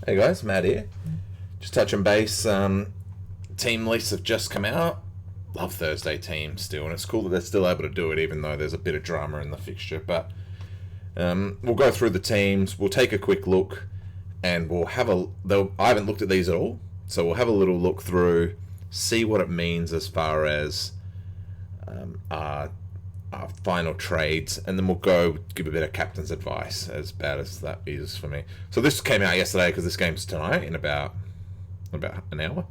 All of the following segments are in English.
Hey guys, Matt here. Just touching base. Team lists have just come out. Love Thursday teams still, and it's cool that they're still able to do it, even though there's a bit of drama in the fixture. But we'll go through the teams. We'll take a quick look, and we'll have a. I haven't looked at these at all, so we'll have a little look through, see what it means as far as our final trades, and then we'll go give a bit of captain's advice, as bad as that is for me. So this came out yesterday because this game's tonight in about an hour.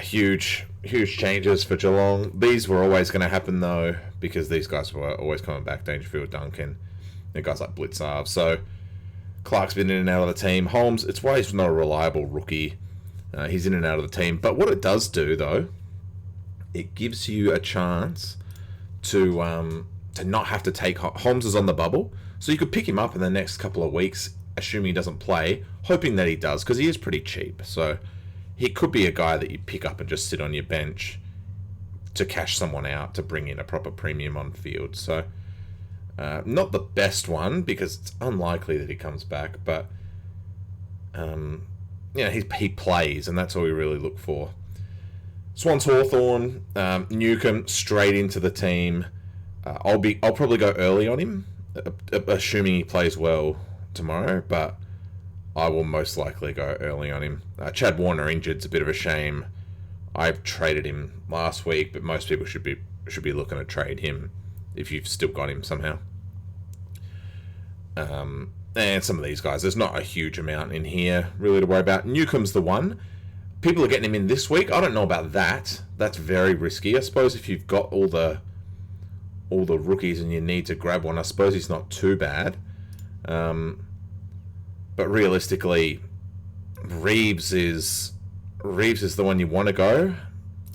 Huge changes for Geelong. These were always going to happen though, because these guys were always coming back. Dangerfield, Duncan, and guys like Blitzarve. So Clark's been in and out of the team. Holmes, it's why he's not a reliable rookie. He's in and out of the team. But what it does do though, it gives you a chance to not have to take Holmes is on the bubble, so you could pick him up in the next couple of weeks, assuming he doesn't play, hoping that he does, because he is pretty cheap. So he could be a guy that you pick up and just sit on your bench to cash someone out to bring in a proper premium on field. So not the best one, because it's unlikely that he comes back, but he plays, and that's all we really look for. Swans Hawthorn, Newcomb straight into the team. I'll probably go early on him, assuming he plays well tomorrow, but I will most likely go early on him. Chad Warner injured's a bit of a shame. I've traded him last week, but most people should be looking to trade him if you've still got him somehow. And some of these guys, there's not a huge amount in here really to worry about. Newcomb's the one. People are getting him in this week. I don't know about that. That's very risky. I suppose if you've got all the rookies and you need to grab one, I suppose he's not too bad. But realistically, Reeves is the one you want to go.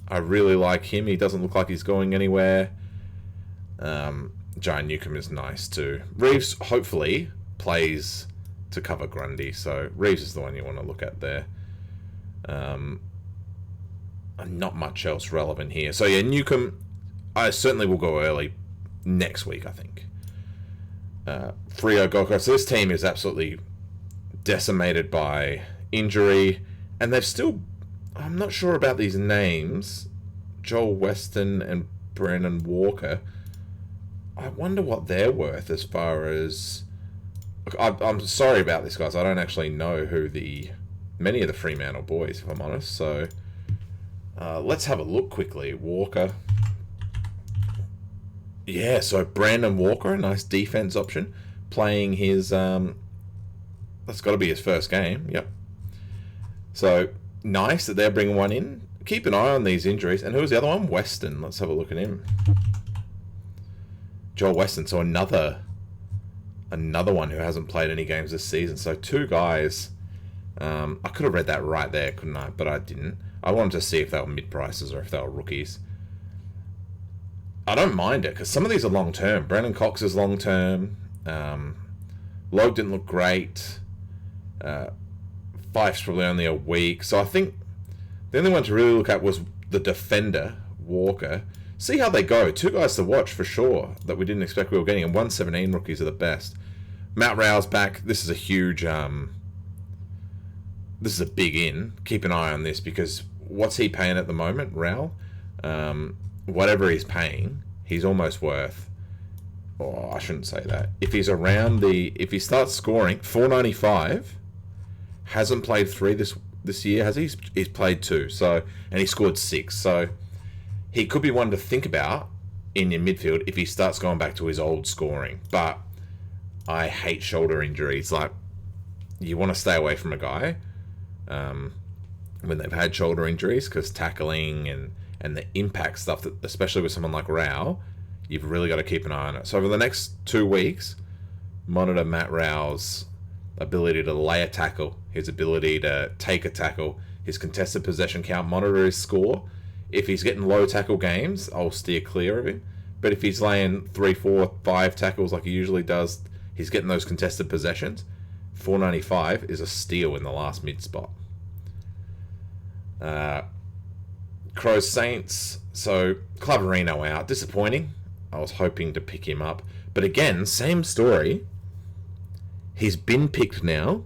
I really like him. He doesn't look like he's going anywhere. Giant Newcomb is nice too. Reeves hopefully plays to cover Grundy, so Reeves is the one you want to look at there. Not much else relevant here. So yeah, Newcomb, I certainly will go early next week, I think. Freo Goko. So this team is absolutely decimated by injury, and they've still, I'm not sure about these names, Joel Weston and Brennan Walker. I wonder what they're worth as far as, I'm sorry about this, guys. I don't actually know who many of the Fremantle boys, if I'm honest. So let's have a look quickly. Walker. Yeah, so Brandon Walker, a nice defense option, playing his, that's got to be his first game. Yep. So nice that they're bringing one in. Keep an eye on these injuries. And who was the other one? Weston. Let's have a look at him. Joel Weston. So another one who hasn't played any games this season. So two guys. I could have read that right there, couldn't I? But I didn't. I wanted to see if they were mid-prices or if they were rookies. I don't mind it, because some of these are long-term. Brandon Cox is long-term. Logue didn't look great. Fife's probably only a week. So I think the only one to really look at was the defender, Walker. See how they go. Two guys to watch for sure that we didn't expect we were getting. And 117 rookies are the best. Matt Rao's back. This is a huge... this is a big in. Keep an eye on this, because what's he paying at the moment, Rao? Whatever he's paying, he's almost worth... Oh, I shouldn't say that. If he starts scoring, 495, hasn't played 3 this year, has he? He's played 2, so, and he scored 6. So he could be one to think about in your midfield if he starts going back to his old scoring. But I hate shoulder injuries. Like, you want to stay away from a guy when they've had shoulder injuries, because tackling and the impact stuff, that especially with someone like Rao, you've really got to keep an eye on it. So over the next 2 weeks, monitor Matt Rao's ability to lay a tackle, his ability to take a tackle, his contested possession count, monitor his score. If he's getting low tackle games, I'll steer clear of him. But if he's laying 3, 4, 5 tackles like he usually does, he's getting those contested possessions. 495 is a steal in the last mid spot. Crows Saints. So Claverino out. Disappointing. I was hoping to pick him up. But again, same story. He's been picked now.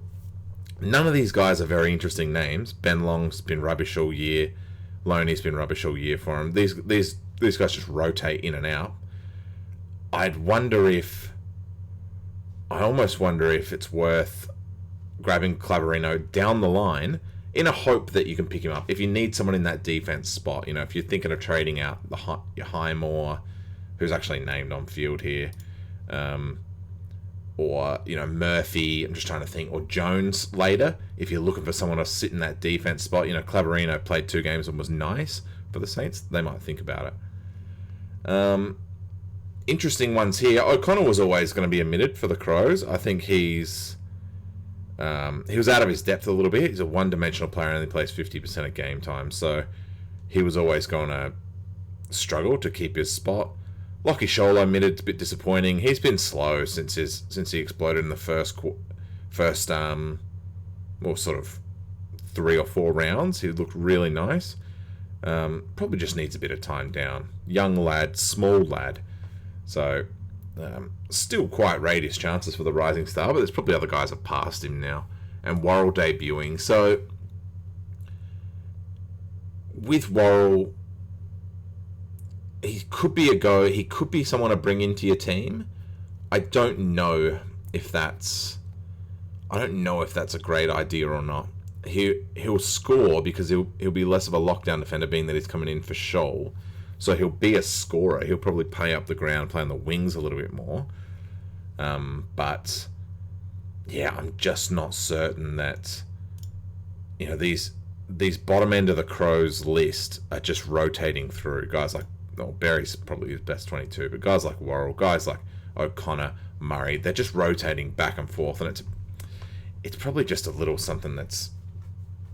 None of these guys are very interesting names. Ben Long's been rubbish all year. Loney's been rubbish all year for him. These guys just rotate in and out. I almost wonder if it's worth grabbing Claverino down the line in a hope that you can pick him up. If you need someone in that defense spot, if you're thinking of trading out your Highmore, who's actually named on field here, or Murphy, I'm just trying to think, or Jones later, if you're looking for someone to sit in that defense spot. Claverino played 2 games and was nice for the Saints. They might think about it. Interesting ones here. O'Connor was always going to be omitted for the Crows. I think he was out of his depth a little bit. He's a one-dimensional player and only plays 50% of game time, so he was always going to struggle to keep his spot. Lockie Shola omitted, a bit disappointing. He's been slow since he exploded in the first sort of 3 or 4 rounds. He looked really nice. Probably just needs a bit of time down. Young lad, small lad. So, still quite rate his chances for the rising star, but there's probably other guys that have passed him now. And Worrell debuting. So, with Worrell, he could be a go. He could be someone to bring into your team. I don't know if that's a great idea or not. He'll score because he'll be less of a lockdown defender, being that he's coming in for Shoal. So he'll be a scorer. He'll probably play up the ground, play on the wings a little bit more. But yeah, I'm just not certain that these bottom end of the Crows list are just rotating through guys like, Berry's probably his best 22, but guys like Worrell, guys like O'Connor, Murray, they're just rotating back and forth, and it's probably just a little something that's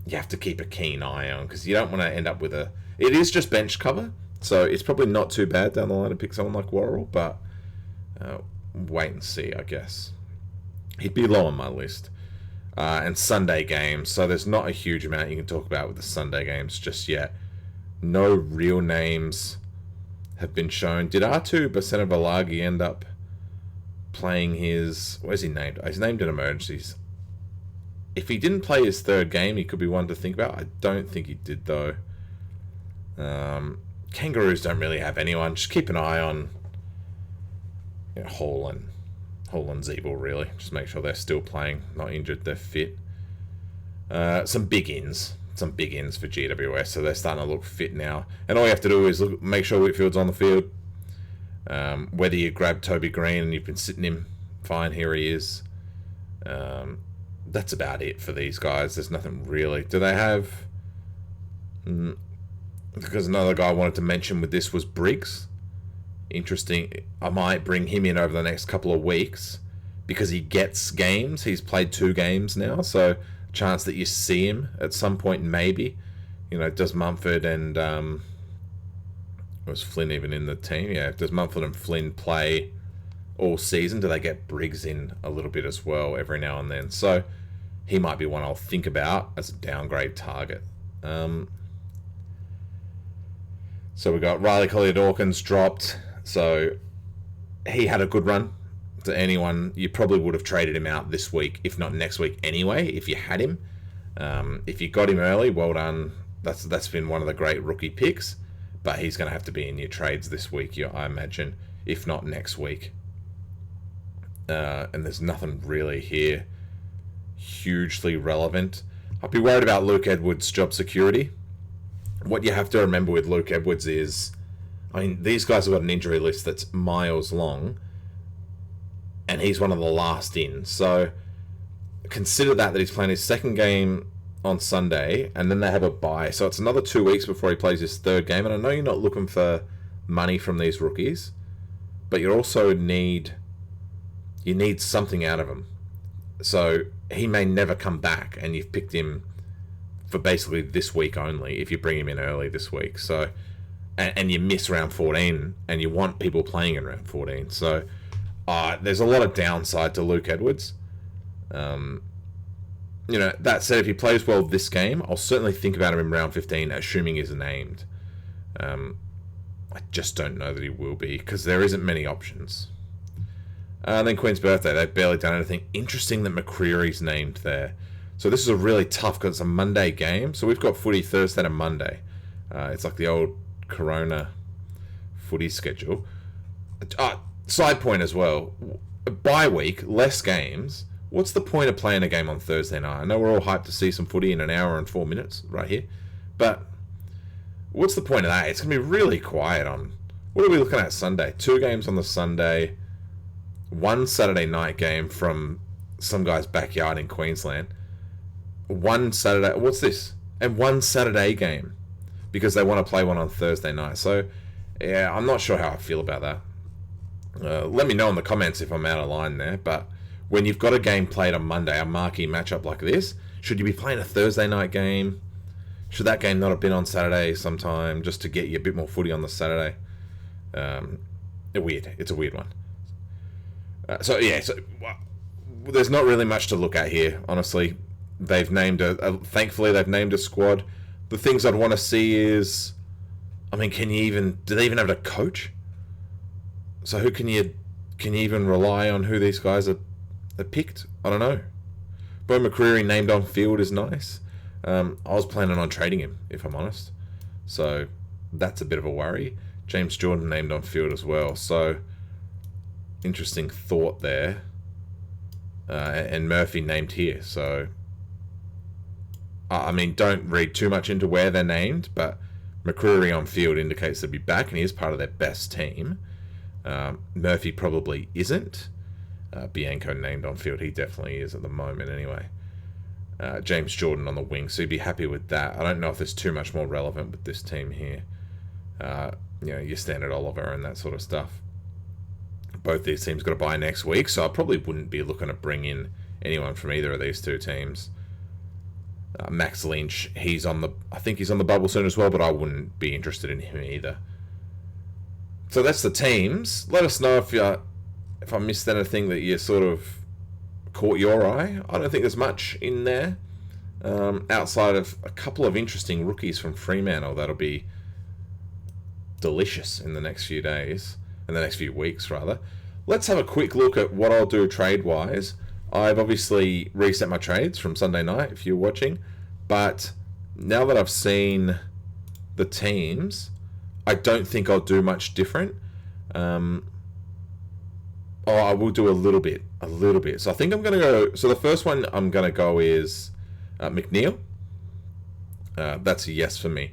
you have to keep a keen eye on, because you don't want to end up with it is just bench cover, so it's probably not too bad down the line to pick someone like Worrell, but wait and see, I guess. He'd be low on my list. And Sunday games, so there's not a huge amount you can talk about with the Sunday games just yet. No real names have been shown. Did R2 Basena-Balagi end up playing his... Where's he named? He's named in emergencies. If he didn't play his 3rd game, he could be one to think about. I don't think he did, though. Kangaroos don't really have anyone. Just keep an eye on Hall and Zeeble, really. Just make sure they're still playing, not injured, they're fit. Some big ins for GWS, so they're starting to look fit now. And all you have to do is make sure Whitfield's on the field. Whether you grab Toby Green and you've been sitting him, fine, here he is. That's about it for these guys. There's nothing really. Do they have... Because another guy I wanted to mention with this was Briggs. Interesting. I might bring him in over the next couple of weeks because he gets games. He's played 2 games now, so chance that you see him at some point, maybe. Does Mumford and was Flynn even in the team? Yeah, does Mumford and Flynn play all season? Do they get Briggs in a little bit as well every now and then? So he might be one I'll think about as a downgrade target. So we got Riley Collier-Dawkins dropped. So he had a good run. To anyone, you probably would have traded him out this week, if not next week anyway, if you had him. If you got him early, well done. That's been one of the great rookie picks. But he's going to have to be in your trades this week, I imagine, if not next week. And there's nothing really here hugely relevant. I'd be worried about Luke Edwards' job security. What you have to remember with Luke Edwards is, these guys have got an injury list that's miles long, and he's one of the last in. So consider that he's playing his 2nd game on Sunday, and then they have a bye. So it's another 2 weeks before he plays his 3rd game. And I know you're not looking for money from these rookies, but you also need something out of him. So he may never come back, and you've picked him for basically this week only if you bring him in early this week. So and you miss round 14, and you want people playing in round 14. So there's a lot of downside to Luke Edwards. That said, if he plays well this game, I'll certainly think about him in round 15, assuming he's named. I just don't know that he will be, because there isn't many options. And then Queen's birthday, they've barely done anything. Interesting that McCreary's named there. So this is a really tough because it's a Monday game. So we've got footy Thursday and Monday. It's like the old Corona footy schedule. Side point as well. Bye week, less games. What's the point of playing a game on Thursday night? I know we're all hyped to see some footy in an hour and 4 minutes right here. But what's the point of that? It's going to be really quiet on... What are we looking at Sunday? 2 games on the Sunday. 1 Saturday night game from some guy's backyard in Queensland. 1 Saturday... What's this? And 1 Saturday game. Because they want to play one on Thursday night. So, yeah, I'm not sure how I feel about that. Let me know in the comments if I'm out of line there. But when you've got a game played on Monday, a marquee matchup like this, should you be playing a Thursday night game? Should that game not have been on Saturday sometime just to get you a bit more footy on the Saturday? It's a weird one. So there's not really much to look at here, honestly. They've named thankfully they've named a squad. The things I'd want to see is, I mean, do they even have a coach? So who can you even rely on who these guys are picked? I don't know. Bo McCreary named on field is nice. I was planning on trading him, if I'm honest. So that's a bit of a worry. James Jordan named on field as well. So interesting thought there. And Murphy named here. So, I mean, don't read too much into where they're named, but McCreary on field indicates they'll be back, and he is part of their best team. Murphy probably isn't. Bianco named on field. He definitely is at the moment anyway. James Jordan on the wing, so you'd be happy with that. I don't know if there's too much more relevant with this team here. Your standard Oliver and that sort of stuff. Both these teams got to bye next week, so I probably wouldn't be looking to bring in anyone from either of these two teams. Max Lynch, I think he's on the bubble soon as well, but I wouldn't be interested in him either. So that's the teams. Let us know if I missed anything that you sort of caught your eye. I don't think there's much in there outside of a couple of interesting rookies from Fremantle that'll be delicious in the next few days, in the next few weeks rather. Let's have a quick look at what I'll do trade-wise. I've obviously reset my trades from Sunday night, if you're watching, but now that I've seen the teams, I don't think I'll do much different. I will do a little bit. So I think I'm going to go... So the first one I'm going to go is McNeil. That's a yes for me.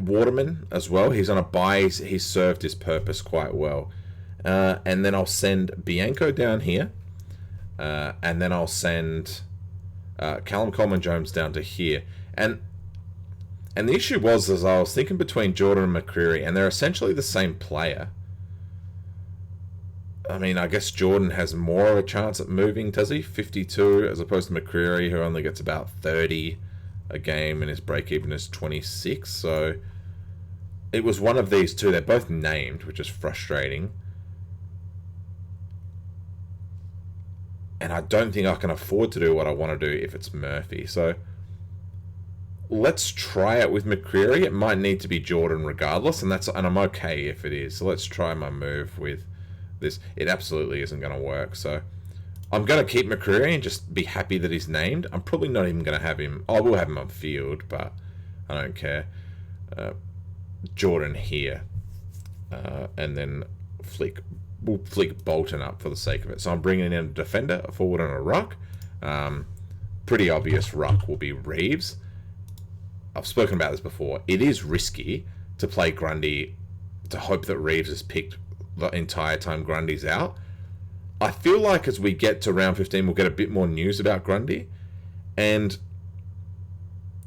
Waterman as well. He's on a bye. He's served his purpose quite well. And then I'll send Bianco down here. And then I'll send Callum Coleman-Jones down to here. And the issue was, as I was thinking between Jordan and McCreary, and they're essentially the same player. I mean, I guess Jordan has more of a chance at moving, does he? 52, as opposed to McCreary, who only gets about 30 a game, and his break-even is 26. So it was one of these two. They're both named, which is frustrating. And I don't think I can afford to do what I want to do if it's Murphy. So let's try it with McCreary. It might need to be Jordan regardless, and I'm okay if it is. So let's try my move with this. It absolutely isn't going to work. So I'm going to keep McCreary and just be happy that he's named. I'm probably not even going to have him. I will have him on field, but I don't care. Jordan here. And then we'll flick Bolton up for the sake of it. So I'm bringing in a defender, a forward, and a ruck. Pretty obvious ruck will be Reeves. I've spoken about this before. It is risky to play Grundy to hope that Reeves is picked the entire time Grundy's out. I feel like as we get to round 15, we'll get a bit more news about Grundy. And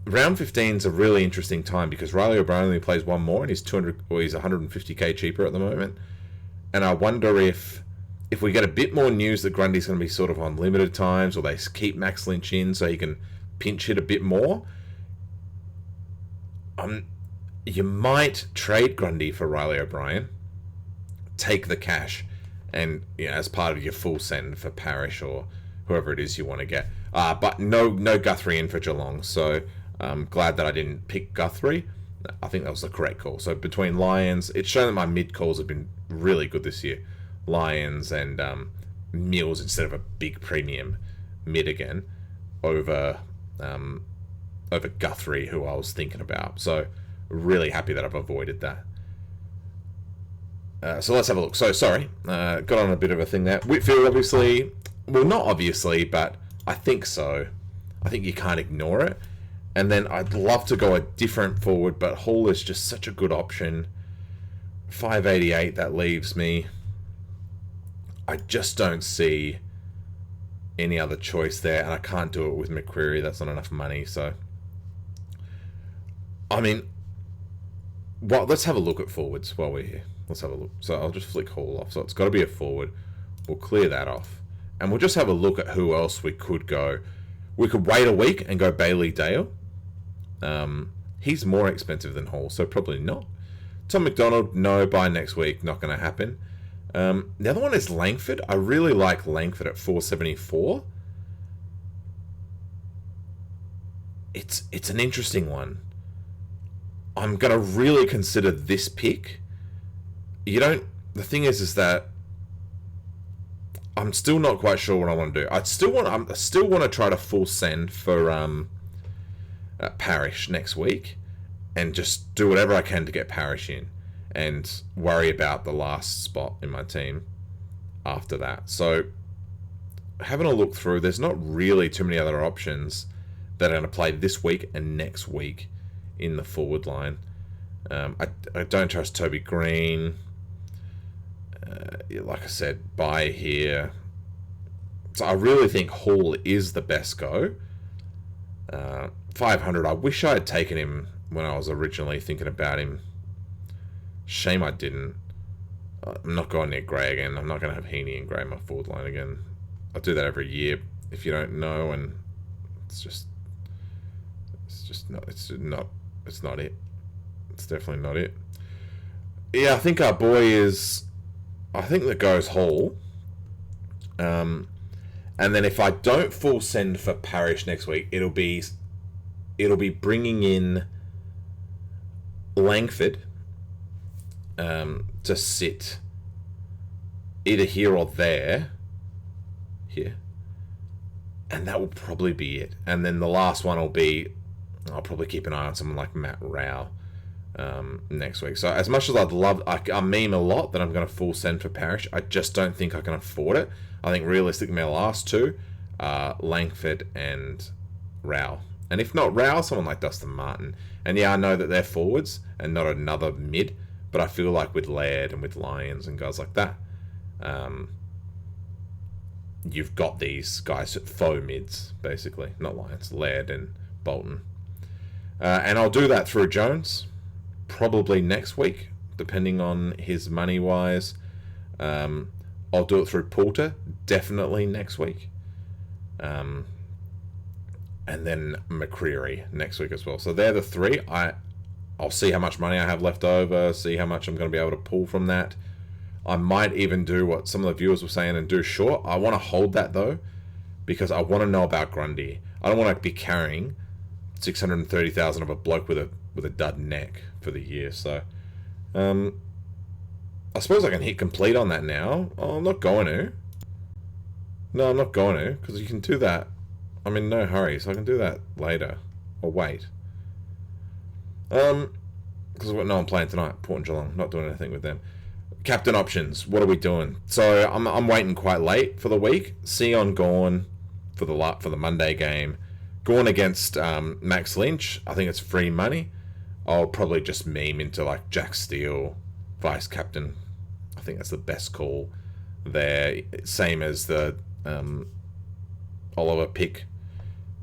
round 15 is a really interesting time because Riley O'Brien only plays one more and he's 150k cheaper at the moment. And I wonder if we get a bit more news that Grundy's going to be sort of on limited times, or they keep Max Lynch in so he can pinch hit a bit more. You might trade Grundy for Riley O'Brien, take the cash, and as part of your full send for Parrish or whoever it is you want to get. But no Guthrie in for Geelong, so I'm glad that I didn't pick Guthrie. I think that was the correct call. So between Lions, it's shown that my mid calls have been really good this year. Lions and Mills instead of a big premium mid again over over Guthrie, who I was thinking about. So really happy that I've avoided that. So let's have a look. So sorry, got on a bit of a thing there. Whitfield, obviously, well, not obviously, but I think so. I think you can't ignore it. And then I'd love to go a different forward, but Hall is just such a good option. 588, that leaves me. I just don't see any other choice there, and I can't do it with McCreary. That's not enough money. So, I mean, well, let's have a look at forwards while we're here. Let's have a look. So I'll just flick Hall off. So it's got to be a forward. We'll clear that off. And we'll just have a look at who else we could go. We could wait a week and go Bailey Dale. He's more expensive than Hall, so probably not. Tom McDonald, no, by next week. Not going to happen. The other one is Langford. I really like Langford at 474. It's an interesting one. I'm going to really consider this pick. The thing is that I'm still not quite sure what I want to do. I still want to try to full send for Parrish next week, and just do whatever I can to get Parrish in, and worry about the last spot in my team after that. So having a look through, there's not really too many other options that are going to play this week and next week in the forward line. I don't trust Toby Green. Like I said, buy here. So I really think Hall is the best go. 500, I wish I had taken him when I was originally thinking about him. Shame I didn't. I'm not going near Gray again. I'm not going to have Heaney and Gray in my forward line again. I do that every year, if you don't know, and it's not it. It's definitely not it. Yeah, I think our boy is... I think that goes Hall. And then if I don't full send for Parrish next week, it'll be bringing in Langford to sit either here or there. Here. And that will probably be it. And then the last one will be... I'll probably keep an eye on someone like Matt Rao next week. So as much as I'd love... I meme a lot that I'm going to full send for Parrish. I just don't think I can afford it. I think realistically my last two are Langford and Rao. And if not Rao, someone like Dustin Martin. And yeah, I know that they're forwards and not another mid, but I feel like with Laird and with Lyons and guys like that, you've got these guys at faux mids, basically. Not Lyons, Laird and Bolton. And I'll do that through Jones, probably next week, depending on his money-wise. I'll do it through Porter, definitely next week. And then McCreary next week as well. So they're the three. I'll see how much money I have left over, see how much I'm going to be able to pull from that. I might even do what some of the viewers were saying and do short. I want to hold that though, because I want to know about Grundy. I don't want to be carrying 630,000 of a bloke with a dud neck for the year. So I suppose I can hit complete on that now. Oh, I'm not going to. No, I'm not going to, because you can do that. I'm in no hurry, so I can do that later. Or wait. Because I'm playing tonight. Port and Geelong. Not doing anything with them. Captain options. What are we doing? So I'm waiting quite late for the week. Sion gone for the Monday game. Gone against Max Lynch. I think it's free money. I'll probably just meme into like Jack Steele, vice captain. I think that's the best call there. Same as the Oliver pick.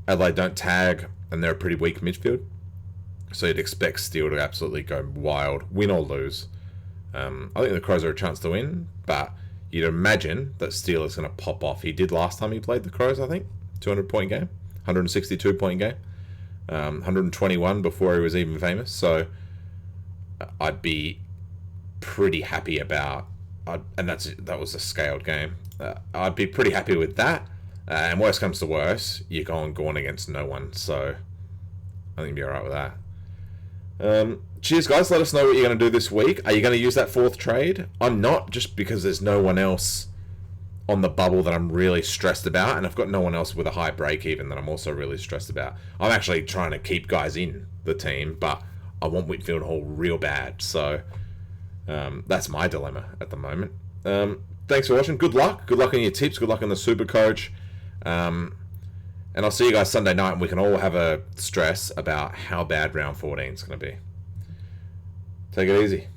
Adelaide don't tag, and they're a pretty weak midfield. So you'd expect Steele to absolutely go wild, win or lose. I think the Crows are a chance to win, but you'd imagine that Steele is going to pop off. He did last time he played the Crows, I think. 200-point game, 162-point game, 121 before he was even famous. So I'd be pretty happy about, and that was a scaled game. I'd be pretty happy with that. And worst comes to worst, you're going against no one. So I think you'll be alright with that. Cheers, guys. Let us know what you're going to do this week. Are you going to use that fourth trade? I'm not, just because there's no one else on the bubble that I'm really stressed about, and I've got no one else with a high break even that I'm also really stressed about. I'm actually trying to keep guys in the team, but I want Whitfield Hall real bad. So that's my dilemma at the moment. Thanks for watching. Good luck. Good luck on your tips. Good luck on the Supercoach. And I'll see you guys Sunday night, and we can all have a stress about how bad round 14 is going to be. Take it easy.